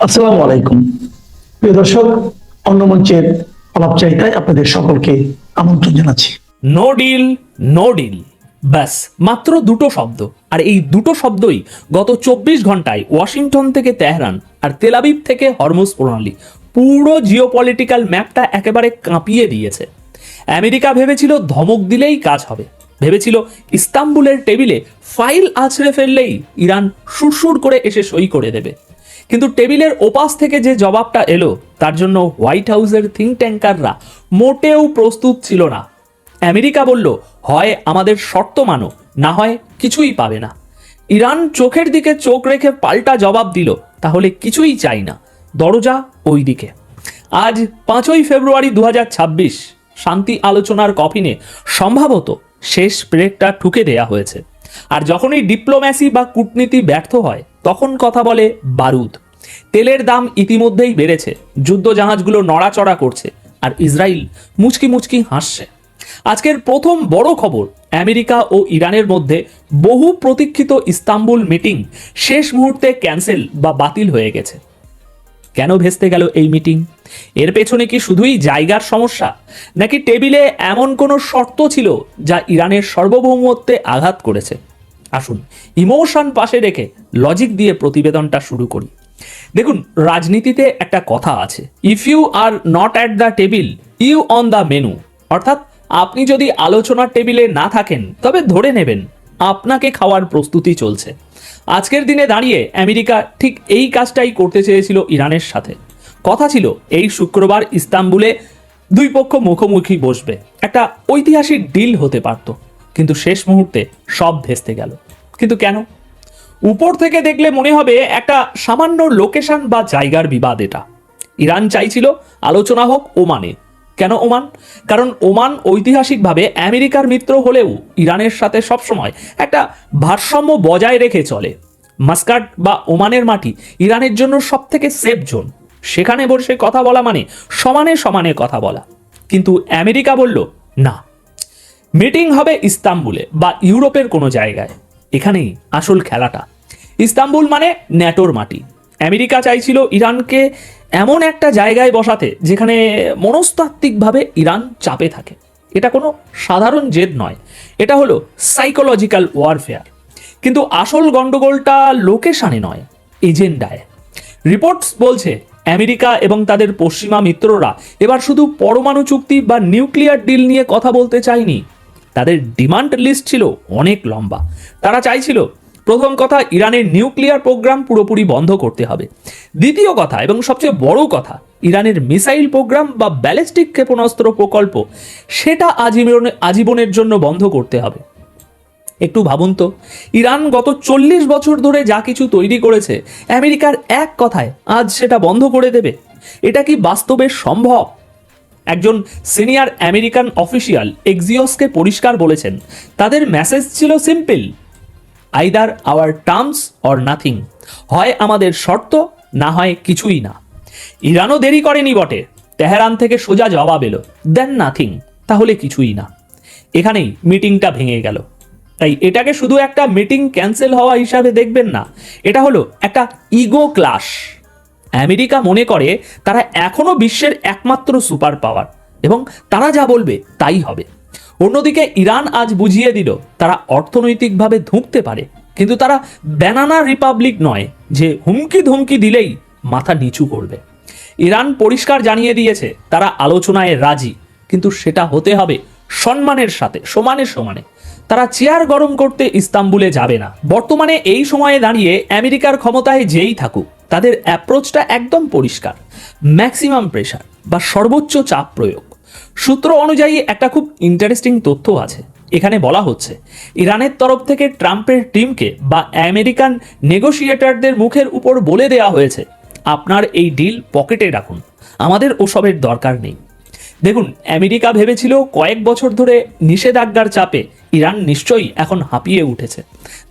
আসসালামু আলাইকুম প্রিয় দর্শক, অন্য মঞ্চের আলাপচারিতায় আপনাদের সকলকে আমন্ত্রণ জানাচ্ছি। নো ডিল, নো ডিল, ব্যাস মাত্র দুটো শব্দ। আর এই দুটো শব্দই গত 24 ঘন্টায় ওয়াশিংটন থেকে তেহরান আর তেলাবিব থেকে হরমুজ প্রণালী পুরো জিওপলিটিক্যাল ম্যাপটা একেবারে কাঁপিয়ে দিয়েছে। আমেরিকা ভেবেছিল ধমক দিলেই কাজ হবে, ভেবেছিল ইস্তাম্বুলের টেবিলে ফাইল আছড়ে ফেললেই ইরান সুরসুর করে এসে সই করে দেবে। কিন্তু টেবিলের ওপাশ থেকে যে জবাবটা এলো তার জন্য হোয়াইট হাউসের থিঙ্ক ট্যাঙ্কাররা মোটেও প্রস্তুত ছিল না। আমেরিকা বলল, হয় আমাদের শর্ত মানো, না হয় কিছুই পাবে না। ইরান চোখের দিকে চোখ রেখে পাল্টা জবাব দিল, তাহলে কিছুই চাই না, দরজা ওই দিকে। আজ 5ই ফেব্রুয়ারি 2026, শান্তি আলোচনার কফিনে সম্ভবত শেষ ব্রেকটা ঠুকে দেয়া হয়েছে। আর যখনই ডিপ্লোম্যাসি বা কূটনীতি ব্যর্থ হয় তখন কথা বলে বারুদ। তেলের দাম ইতিমধ্যেই বেড়েছে, যুদ্ধ জাহাজগুলো নড়াচড়া করছে, আর ইসরায়েল মুচকি মুচকি হাসছে। আজকের প্রথম বড় খবর, আমেরিকা ও ইরানের মধ্যে বহু প্রতীক্ষিত ইস্তাম্বুল মিটিং শেষ মুহূর্তে ক্যান্সেল বা বাতিল হয়ে গেছে। কেন ভেস্তে গেল এই মিটিং? এর পেছনে কি শুধুই জায়গার সমস্যা, নাকি টেবিলে এমন কোনো শর্ত ছিল যা ইরানের সার্বভৌমত্বে আঘাত করেছে? আসুন ইমোশন পাশে রেখে লজিক দিয়ে প্রতিবেদনটা শুরু করি। দেখুন, রাজনীতিতে একটা কথা আছে, if you are not at the table you on the menu. অর্থাৎ আপনি যদি আলোচনার টেবিলে না থাকেন তবে ধরে নেবেন আপনাকে খাওয়ার প্রস্তুতি চলছে। আজকের দিনে দাঁড়িয়ে আমেরিকা ঠিক এই কাজটাই করতে চেয়েছিল ইরানের সাথে। কথা ছিল এই শুক্রবার ইস্তাম্বুলে দুই পক্ষ মুখোমুখি বসবে, একটা ঐতিহাসিক ডিল হতে পারত। কিন্তু শেষ মুহূর্তে সব ভেস্তে গেল। কিন্তু কেন? উপর থেকে দেখলে মনে হবে একটা সামান্য লোকেশন বা জায়গার বিবাদ এটা। ইরান চাইছিল আলোচনা হোক ওমানে। কেন ওমান? কারণ ওমান ঐতিহাসিকভাবে আমেরিকার মিত্র হলেও ইরানের সাথে সবসময় একটা ভারসাম্য বজায় রেখে চলে। মাস্কাট বা ওমানের মাটি ইরানের জন্য সব থেকে সেফ জোন। সেখানে বসে কথা বলা মানে সমানে সমানে কথা বলা। কিন্তু আমেরিকা বলল, না, মিটিং হবে ইস্তাম্বুলে বা ইউরোপের কোনো জায়গায়। এখানেই আসল খেলাটা। ইস্তাম্বুল মানে ন্যাটোর মাটি। আমেরিকা চাইছিল ইরানকে এমন একটা জায়গায় বসাতে যেখানে মনস্তাত্ত্বিকভাবে ইরান চাপে থাকে। এটা কোনো সাধারণ জেদ নয়, এটা হলো সাইকোলজিক্যাল ওয়ারফেয়ার। কিন্তু আসল গন্ডগোলটা লোকেশনে নয়, এজেন্ডায়। রিপোর্টস বলছে আমেরিকা এবং তাদের পশ্চিমা মিত্ররা এবার শুধু পরমাণু চুক্তি বা নিউক্লিয়ার ডিল নিয়ে কথা বলতে চায়নি। তাদের ডিমান্ড লিস্ট ছিল অনেক লম্বা। তারা চাইছিল, প্রথম কথা, ইরানের নিউক্লিয়ার প্রোগ্রাম পুরোপুরি বন্ধ করতে হবে। দ্বিতীয় কথা এবং সবচেয়ে বড় কথা, ইরানের মিসাইল প্রোগ্রাম বা ব্যালিস্টিক ক্ষেপণাস্ত্র প্রকল্প সেটা আজীবনের জন্য বন্ধ করতে হবে। একটু ভাবুন তো, ইরান গত 40 বছর ধরে যা কিছু তৈরি করেছে, আমেরিকার এক কথায় আজ সেটা বন্ধ করে দেবে? এটা কি বাস্তবে সম্ভব? একজন সিনিয়র আমেরিকান অফিসিয়াল এক্সিওসকে পরিষ্কার বলেছেন, তাদের মেসেজ ছিল simple, either our terms or nothing. হয় আমাদের শর্ত, না হয় কিছুই না। ইরানও দেরি করেনি বটে, তেহরান থেকে সোজা জবাব এলো, দেন নাথিং, তাহলে কিছুই না। এখানেই মিটিংটা ভেঙে গেল। তাই এটাকে শুধু একটা মিটিং ক্যান্সেল হওয়া হিসাবে দেখবেন না, এটা হলো একটা ইগো ক্লাশ। আমেরিকা মনে করে তারা এখনো বিশ্বের একমাত্র সুপার পাওয়ার এবং তারা যা বলবে তাই হবে। অন্যদিকে ইরান আজ বুঝিয়ে দিল তারা অর্থনৈতিকভাবে ধুঁকতে পারে, কিন্তু তারা ব্যানানা রিপাবলিক নয় যে হুমকি ধমকি দিলেই মাথা নিচু করবে। ইরান পরিষ্কার জানিয়ে দিয়েছে তারা আলোচনায় রাজি, কিন্তু সেটা হতে হবে সম্মানের সাথে, সমানে সমানে। তারা চেয়ার গরম করতে ইস্তাম্বুলে যাবে না। বর্তমানে এই সময়ে দাঁড়িয়ে আমেরিকার ক্ষমতায় যেই থাকুক, তাদের অ্যাপ্রোচটা একদম পরিষ্কার, ম্যাক্সিমাম প্রেশার বা সর্বোচ্চ চাপ প্রয়োগ। সূত্র অনুযায়ী একটা খুব ইন্টারেস্টিং তথ্য আছে। এখানে বলা হচ্ছে, ইরানের তরফ থেকে ট্রাম্পের টিমকে বা আমেরিকান নেগোশিয়েটরদের মুখের উপর বলে দেওয়া হয়েছে, আপনার এই ডিল পকেটে রাখুন, আমাদের ওসবের দরকার নেই। দেখুন, আমেরিকা ভেবেছিল কয়েক বছর ধরে নিষেধাজ্ঞার চাপে ইরান নিশ্চয়ই এখন হাঁপিয়ে উঠেছে।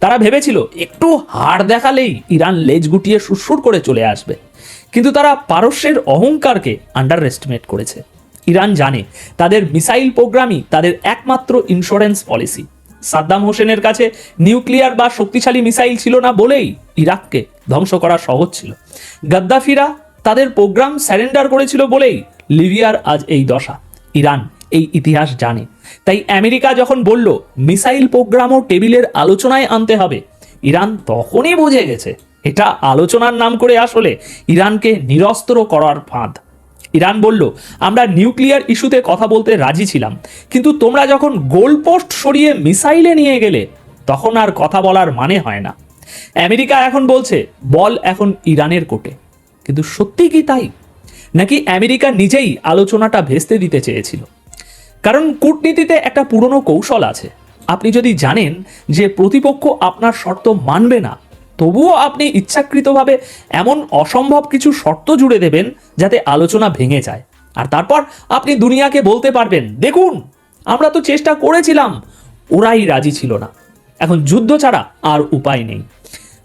তারা ভেবেছিল একটু হাড় দেখালেই ইরান লেজ গুটিয়ে সুরসুর করে চলে আসবে। কিন্তু তারা পারস্যের অহংকারকে আন্ডার এস্টিমেট করেছে। ইরান জানে তাদের মিসাইল প্রোগ্রামই তাদের একমাত্র ইন্স্যুরেন্স পলিসি। সাদ্দাম হোসেনের কাছে নিউক্লিয়ার বা শক্তিশালী মিসাইল ছিল না বলেই ইরাককে ধ্বংস করা সহজ ছিল। গাদ্দাফিরা তাদের প্রোগ্রাম স্যারেন্ডার করেছিল বলেই লিবিয়ার আজ এই দশা। ইরান এই ইতিহাস জানে, তাই আমেরিকা যখন বলল মিসাইল প্রোগ্রামও টেবিলের আলোচনায় আনতে হবে, ইরান তখনই বুঝে গেছে এটা আলোচনার নাম করে আসলে ইরানকে নিরস্ত্র করার ফাঁদ। ইরান বলল, আমরা নিউক্লিয়ার ইস্যুতে কথা বলতে রাজি ছিলাম, কিন্তু তোমরা যখন গোলপোস্ট সরিয়ে মিসাইলে নিয়ে গেলে তখন আর কথা বলার মানে হয় না। আমেরিকা এখন বলছে বল এখন ইরানের কোর্টে। কিন্তু সত্যি কি তাই, নাকি আমেরিকা নিজেই আলোচনাটা ভেস্তে দিতে চেয়েছিল? কারণ কূটনীতিতে একটা পুরনো কৌশল আছে, আপনি যদি জানেন যে প্রতিপক্ষ আপনার শর্ত মানবে না, তবুও আপনি ইচ্ছাকৃতভাবে এমন অসম্ভব কিছু শর্ত জুড়ে দেবেন যাতে আলোচনা ভেঙে যায়, আর তারপর আপনি দুনিয়াকে বলতে পারবেন, দেখুন আমরা তো চেষ্টা করেছিলাম, ওরাই রাজি ছিল না। এখন যুদ্ধ ছাড়া আর উপায় নেই।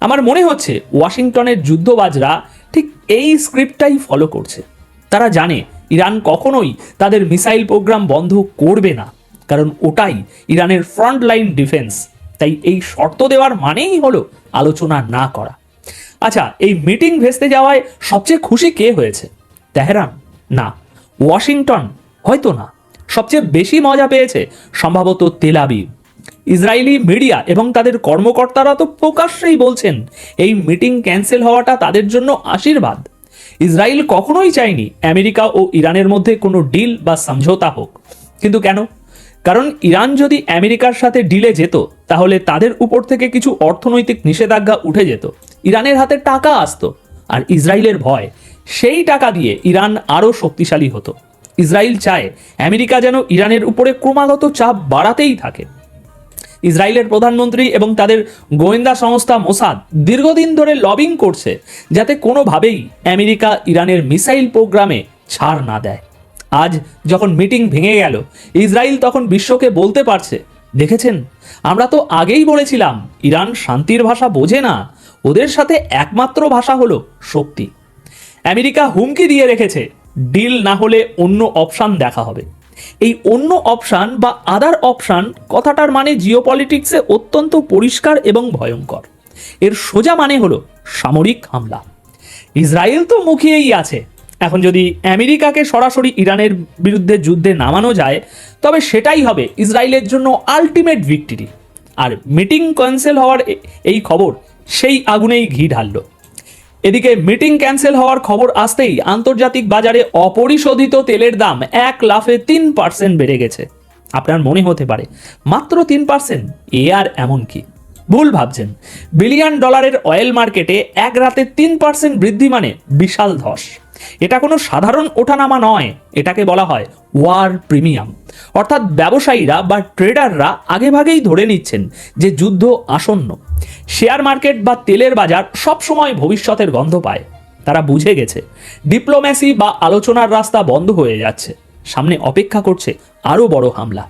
আমার মনে হচ্ছে ওয়াশিংটনের যুদ্ধবাজরা ঠিক এই স্ক্রিপ্টটাই ফলো করছে। তারা জানে ইরান কখনোই তাদের মিসাইল প্রোগ্রাম বন্ধ করবে না, কারণ ওটাই ইরানের ফ্রন্ট লাইন ডিফেন্স। তাই এই শর্ত দেওয়ার মানেই হলো আলোচনা না করা। আচ্ছা, এই মিটিং ভেস্তে যাওয়ায় সবচেয়ে খুশি কে হয়েছে? তেহরান? না। ওয়াশিংটন? হয়তো না। সবচেয়ে বেশি মজা পেয়েছে সম্ভবত তেল আবিব। ইসরায়েলি মিডিয়া এবং তাদের কর্মকর্তারা তো প্রকাশ্যেই বলছেন এই মিটিং ক্যান্সেল হওয়াটা তাদের জন্য আশীর্বাদ। ইসরায়েল কখনোই চায়নি আমেরিকা ও ইরানের মধ্যে কোনো ডিল বা সমঝোতা হোক। কিন্তু কেন? কারণ ইরান যদি আমেরিকার সাথে ডিলে যেত তাহলে তাদের উপর থেকে কিছু অর্থনৈতিক নিষেধাজ্ঞা উঠে যেত, ইরানের হাতে টাকা আসতো, আর ইসরায়েলের ভয় সেই টাকা দিয়ে ইরান আরও শক্তিশালী হতো। ইসরায়েল চায় আমেরিকা যেন ইরানের উপরে ক্রমাগত চাপ বাড়াতেই থাকে। ইসরায়েলের প্রধানমন্ত্রী এবং তাদের গোয়েন্দা সংস্থা মোসাদ দীর্ঘদিন ধরে লবিং করছে যাতে কোনোভাবেই আমেরিকা ইরানের মিসাইল প্রোগ্রামে ছাড় না দেয়। আজ যখন মিটিং ভেঙে গেল, ইসরায়েল তখন বিশ্বকে বলতে পারছে, দেখেছেন আমরা তো আগেই বলেছিলাম ইরান শান্তির ভাষা বোঝে না, ওদের সাথে একমাত্র ভাষা হলো শক্তি। আমেরিকা হুমকি দিয়ে রেখেছে ডিল না হলে অন্য অপশন দেখা হবে। এই অন্য অপশন বা আদার অপশন কথাটার মানে জিওপলিটিক্সে অত্যন্ত পরিষ্কার এবং ভয়ঙ্কর। এর সোজা মানে হলো সামরিক হামলা। ইসরায়েল তো মুখিয়েই আছে। এখন যদি আমেরিকাকে সরাসরি ইরানের বিরুদ্ধে যুদ্ধে নামানো যায় তবে সেটাই হবে ইসরায়েলের জন্য আলটিমেট ভিক্টরি। আর মিটিং ক্যান্সেল হওয়ার এই খবর সেই আগুনেই ঘি ঢাললো। এদিকে মিটিং ক্যান্সেল হওয়ার খবর আসতেই আন্তর্জাতিক বাজারে অপরিশোধিত তেলের দাম এক লাফে 3% বেড়ে গেছে। আপনার মনে হতে পারে মাত্র 3%, এ আর এমন কি? ভুল ভাবছেন। বিলিয়ন ডলারের অয়েল মার্কেটে এক রাতে 3% বৃদ্ধি মানে বিশাল ধস। এটা কোনো সাধারণ ওঠানামা নয়, এটাকে বলা হয় ওয়ার প্রিমিয়াম। অর্থাৎ ব্যবসায়ীরা বা ট্রেডাররা আগেভাগেই ধরে নিচ্ছেন যে যুদ্ধ আসন্ন। শেয়ার মার্কেট বা তেলের বাজার সবসময় ভবিষ্যতের গন্ধ পায়। তারা বুঝে গেছে ডিপ্লোম্যাসি বা আলোচনার রাস্তা বন্ধ হয়ে যাচ্ছে, সামনে অপেক্ষা করছে আরও বড় হামলা।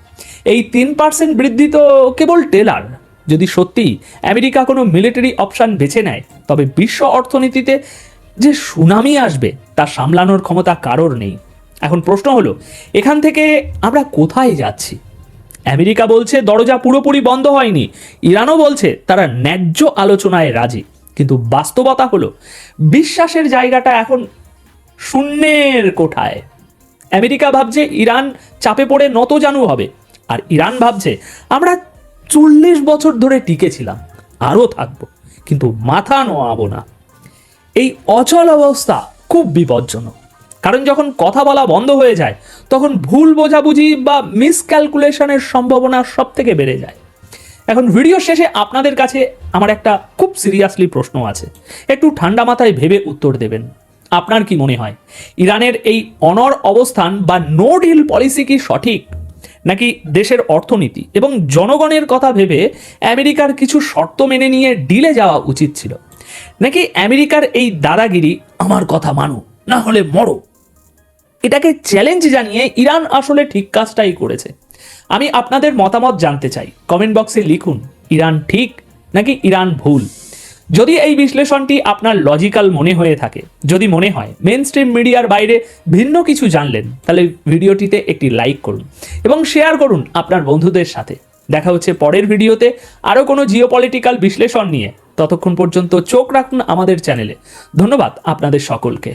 এই 3% বৃদ্ধি তো কেবল টেলার। যদি সত্যি আমেরিকা কোনো মিলিটারি অপশন বেছে নেয় তবে বিশ্ব অর্থনীতিতে যে সুনামি আসবে তা সামলানোর ক্ষমতা কারোর নেই। এখন প্রশ্ন হলো, এখান থেকে আমরা কোথায় যাচ্ছি? আমেরিকা বলছে দরজা পুরোপুরি বন্ধ হয়নি, ইরানও বলছে তারা ন্যায্য আলোচনায় রাজি, কিন্তু বাস্তবতা হলো বিশ্বাসের জায়গাটা এখন শূন্যের কোঠায়। আমেরিকা ভাবছে ইরান চাপে পড়ে নতজানু হবে, আর ইরান ভাবছে আমরা 40 বছর ধরে টিকেছিলাম, আরও থাকবো, কিন্তু মাথা নোয়াবো না। এই অচল অবস্থা খুব বিপজ্জনক, কারণ যখন কথা বলা বন্ধ হয়ে যায় তখন ভুল বোঝাবুঝি বা মিসক্যালকুলেশনের সম্ভাবনা সব থেকে বেড়ে যায়। এখন ভিডিও শেষে আপনাদের কাছে আমার একটা খুব সিরিয়াসলি প্রশ্ন আছে, একটু ঠান্ডা মাথায় ভেবে উত্তর দেবেন। আপনার কি মনে হয় ইরানের এই অনড় অবস্থান বা নো ডিল পলিসি কি সঠিক, নাকি দেশের অর্থনীতি এবং জনগণের কথা ভেবে আমেরিকার কিছু শর্ত মেনে নিয়ে ডিলে যাওয়া উচিত ছিল, নাকি আমেরিকার এই দাদাগিরি আমার কথা মানো না হলে মরো, এটাকে চ্যালেঞ্জ জানিয়ে ইরান আসলে ঠিক কাজটাই করেছে? আমি আপনাদের মতামত জানতে চাই, কমেন্ট বক্সে লিখুন ইরান ঠিক নাকি ইরান ভুল। যদি এই বিশ্লেষণটি আপনার লজিক্যাল মনে হয়ে থাকে, যদি মনে হয় মেন স্ট্রিম মিডিয়ার বাইরে ভিন্ন কিছু জানলেন, তাহলে ভিডিওটিতে একটি লাইক করুন এবং শেয়ার করুন আপনার বন্ধুদের সাথে। দেখা হচ্ছে পরের ভিডিওতে আরও কোনো জিওপলিটিক্যাল বিশ্লেষণ নিয়ে। ততক্ষণ পর্যন্ত চোখ রাখুন আমাদের চ্যানেলে। ধন্যবাদ আপনাদের সকলকে।